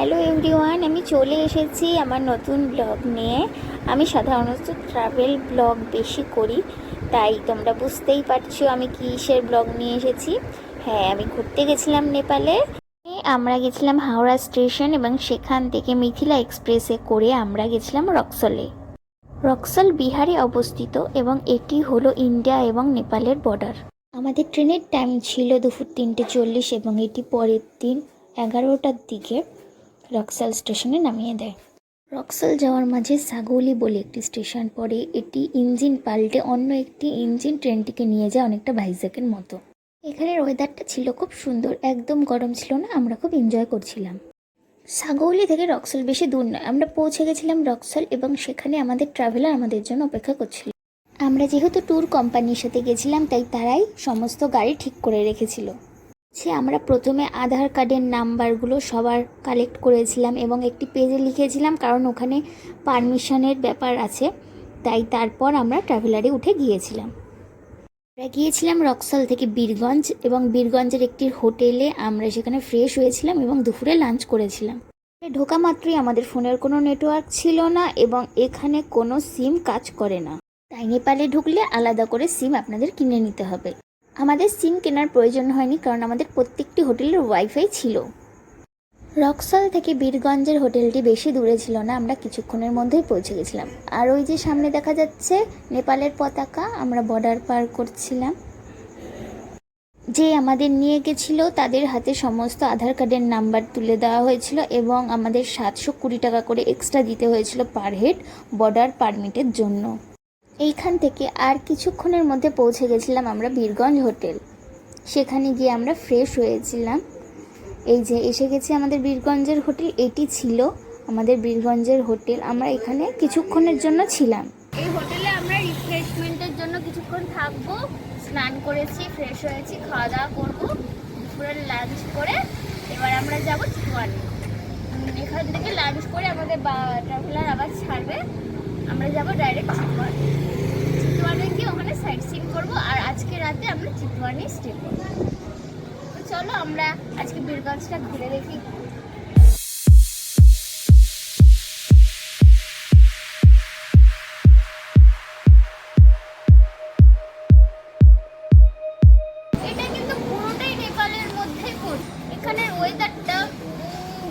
Hello everyone, আমি চলে এসেছি আমার নতুন ব্লগ নিয়ে। আমি সাধারণত ট্রাভেল ব্লগ বেশি করি, তাই তোমরা বুঝতেই পারছো আমি কিসের ব্লগ নিয়ে এসেছি। হ্যাঁ, আমি ঘুরতে গেছিলাম নেপালে। আমরা গেছিলাম হাওড়া স্টেশন এবং সেখান থেকে মিথিলা এক্সপ্রেসে করে আমরা গেছিলাম রক্সলে। রক্সল বিহারে অবস্থিত এবং এটি হলো ইন্ডিয়া এবং নেপালের বর্ডার। আমাদের ট্রেনের টাইম ছিল দুপুর 3:40 এবং এটি পরের দিন 11টার দিকে রক্সল স্টেশনে নামিয়ে দেয়। রক্সল যাওয়ার মাঝে সাগৌলি বলে একটি স্টেশন পড়ে। এটি ইঞ্জিন পাল্টে অন্য একটি ইঞ্জিন ট্রেনটিকে নিয়ে যায় অনেকটা ভাইজ্যাকের মতো। এখানের ওয়েদারটা ছিল খুব সুন্দর, একদম গরম ছিল না, আমরা খুব এনজয় করছিলাম। সাগৌলি থেকে রক্সল বেশি দূর নয়, আমরা পৌঁছে গেছিলাম রক্সল এবং সেখানে আমাদের ট্রাভেলার আমাদের জন্য অপেক্ষা করছিল। আমরা যেহেতু ট্যুর কোম্পানির সাথে গেছিলাম তাই তারাই সমস্ত গাড়ি ঠিক করে রেখেছিল। আমরা প্রথমে আধার কার্ডের নাম্বারগুলো সবার কালেক্ট করেছিলাম এবং একটি পেজে লিখেছিলাম, কারণ ওখানে পারমিশনের ব্যাপার আছে, তাই তারপর আমরা ট্রাভেলারে উঠে গিয়েছিলাম। আমরা গিয়েছিলাম রক্সল থেকে বীরগঞ্জ এবং বীরগঞ্জের একটি হোটেলে আমরা সেখানে ফ্রেশ হয়েছিলাম এবং দুপুরে লাঞ্চ করেছিলাম। ঢোকা মাত্রই আমাদের ফোনের কোনো নেটওয়ার্ক ছিল না এবং এখানে কোনো সিম কাজ করে না, তাই নেপালে ঢুকলে আলাদা করে সিম আপনাদের কিনে নিতে হবে। আমাদের সিম কেনার প্রয়োজন হয়নি, কারণ আমাদের প্রত্যেকটি হোটেলের ওয়াইফাই ছিল। রক্সল থেকে বীরগঞ্জের হোটেলটি বেশি দূরে ছিল না, আমরা কিছুক্ষণের মধ্যেই পৌঁছে গেছিলাম। আর ওই যে সামনে দেখা যাচ্ছে নেপালের পতাকা, আমরা বর্ডার পার করছিলাম। যে আমাদের নিয়ে গেছিলো তাদের হাতে সমস্ত আধার কার্ডের নাম্বার তুলে দেওয়া হয়েছিল এবং আমাদের 720 টাকা করে এক্সট্রা দিতে হয়েছিল পার হেড বর্ডার পারমিটের জন্য। এইখান থেকে আর কিছুক্ষণের মধ্যে পৌঁছে গেছিলাম আমরা বীরগঞ্জ হোটেল। সেখানে গিয়ে আমরা ফ্রেশ হয়েছিলাম। এই যে এসে গেছি আমাদের বীরগঞ্জের হোটেল, এটি ছিল আমাদের বীরগঞ্জের হোটেল। আমরা এখানে কিছুক্ষণের জন্য ছিলাম। এই হোটেলে আমরা রিফ্রেশমেন্টের জন্য কিছুক্ষণ থাকবো। স্নান করেছি, ফ্রেশ হয়েছি, খাওয়া দাওয়া করবো, দুপুরে লাঞ্চ করে এবার আমরা যাব চিতওয়ানি। এখান থেকে লাঞ্চ করে আমাদের ট্রাভেলার আবার ছাড়বে, আমরা যাব ডাইরেক্ট চিতওয়ানি। চিতওয়ানি গিয়ে ওখানে সাইট সিন করবো আর আজকে রাতে আমরা চিতওয়ানি স্টে করবো। তো চলো আমরা আজকে বীরগঞ্জটা ঘুরে দেখি। এটা কিন্তু পুরোটাই নেপালের মধ্যেই পড়ছে। এখানের ওয়েদারটা,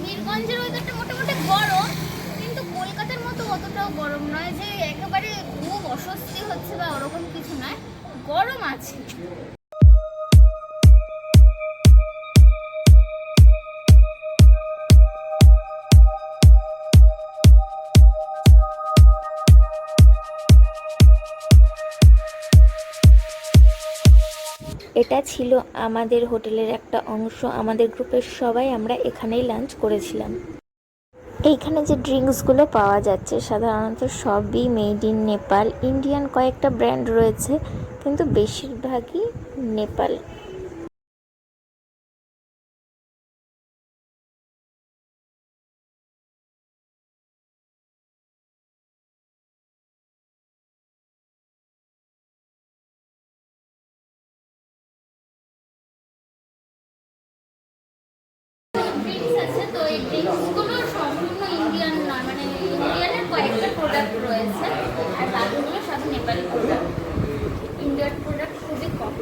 বীরগঞ্জের ওয়েদারটা মোটামুটি গরম, কিন্তু কলকাতার মতো অতটাও গরম নয় যে একেবারে খুব অস্বস্তি হচ্ছে বা ওরকম কিছু নয়, গরম আছে। এটা ছিল আমাদের হোটেলের একটা অংশ, আমাদের গ্রুপের সবাই আমরা এখানেই লাঞ্চ করেছিলাম। এইখানে যে ড্রিঙ্কসগুলো পাওয়া যাচ্ছে সাধারণত সবই মেড ইন নেপাল। ইন্ডিয়ান কয়েকটা ব্র্যান্ড রয়েছে, কিন্তু বেশিরভাগই নেপাল। ড্রিঙ্কস আছে, তো এই ড্রিঙ্কসগুলো সম্পূর্ণ ইন্ডিয়ান নয়, মানে ইন্ডিয়ানের কয়েকটা প্রোডাক্ট রয়েছে আর বাকিগুলো সব নেপালি প্রোডাক্ট। ইন্ডিয়ান প্রোডাক্ট খুবই কম।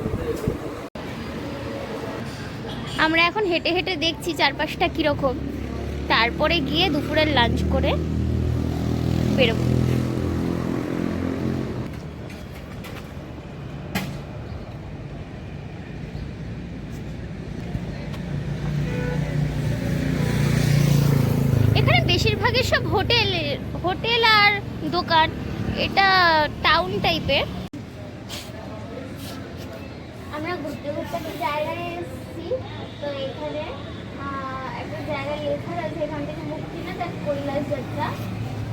আমরা এখন হেঁটে হেঁটে দেখছি চারপাশটা কীরকম, তারপরে গিয়ে দুপুরের লাঞ্চ করে বেরোবো। এখানে বেশিরভাগই সব হোটেল আর দোকান, এটা টাউন টাইপের। আমরা ঘুরতে ঘুরতে একটা জায়গায় এসেছি, তো এখানে একটা জায়গায় লেখা আছে এখান থেকে মুক্তিনাথ কৈলাস যাত্রা,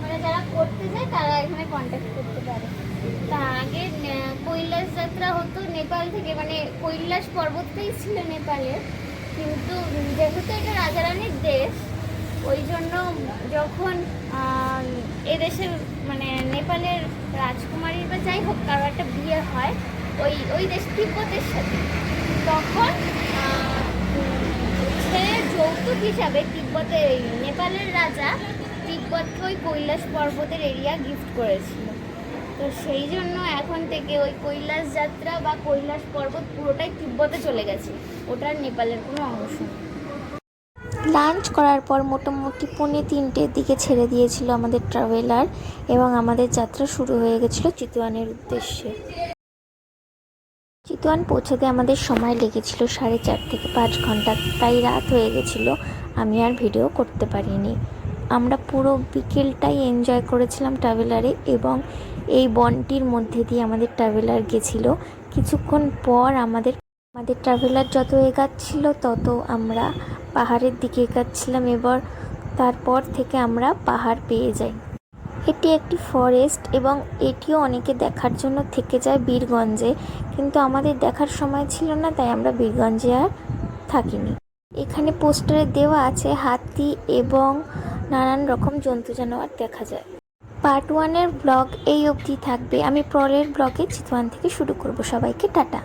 মানে যারা করতে যায় তারা এখানে কন্ট্যাক্ট করতে পারে। তা আগে কৈলাস যাত্রা হতো নেপাল থেকে, মানে কৈলাস পর্বতটাই ছিল নেপালের, কিন্তু যেহেতু এটা রাজারানীর দেশ ওই জন্য যখন এদেশের মানে নেপালের রাজকুমারীর বা যাই হোক কারো একটা বিয়ে হয় ওই দেশ তিব্বতের সাথে, তখন হচ্ছে যৌতুক হিসাবে নেপালের রাজা তিব্বতকে ওই কৈলাস পর্বতের এরিয়া গিফট করেছিল। তো সেই জন্য এখন থেকে ওই কৈলাস যাত্রা বা কৈলাস পর্বত পুরোটাই তিব্বতে চলে গেছে, ওটার নেপালের কোনো অংশ নেই। লাঞ্চ করার পর মোটামুটি 2:45-র দিকে ছেড়ে দিয়েছিল আমাদের ট্রাভেলার এবং আমাদের যাত্রা শুরু হয়ে গেছিলো চিতওয়ানের উদ্দেশ্যে। চিতওয়ান পৌঁছাতে আমাদের সময় লেগেছিল 4.5 থেকে 5 ঘন্টা, তাই রাত হয়ে গেছিলো, আমি আর ভিডিও করতে পারিনি। আমরা পুরো বিকেলটাই এনজয় করেছিলাম ট্রাভেলারে এবং এই বনটির মধ্যে দিয়ে আমাদের ট্রাভেলার গেছিলো। কিছুক্ষণ পর আমাদের ট্রাভেলার যত এগাচ্ছিল তত আমরা পাহাড়ের দিকে এগাচ্ছিলাম। এবার তারপর থেকে আমরা পাহাড় পেয়ে যাই। এটি একটি ফরেস্ট এবং এটিও অনেকে দেখার জন্য থেকে যায় বীরগঞ্জে, কিন্তু আমাদের দেখার সময় ছিল না, তাই আমরা বীরগঞ্জে আর থাকিনি। এখানে পোস্টারে দেওয়া আছে হাতি এবং নানান রকম জন্তু জানোয়ার দেখা যায়। পার্ট 1-এর ব্লগ এই অবধি থাকবে, আমি পরের ব্লগে চিতওয়ান থেকে শুরু করব। সবাইকে টাটা।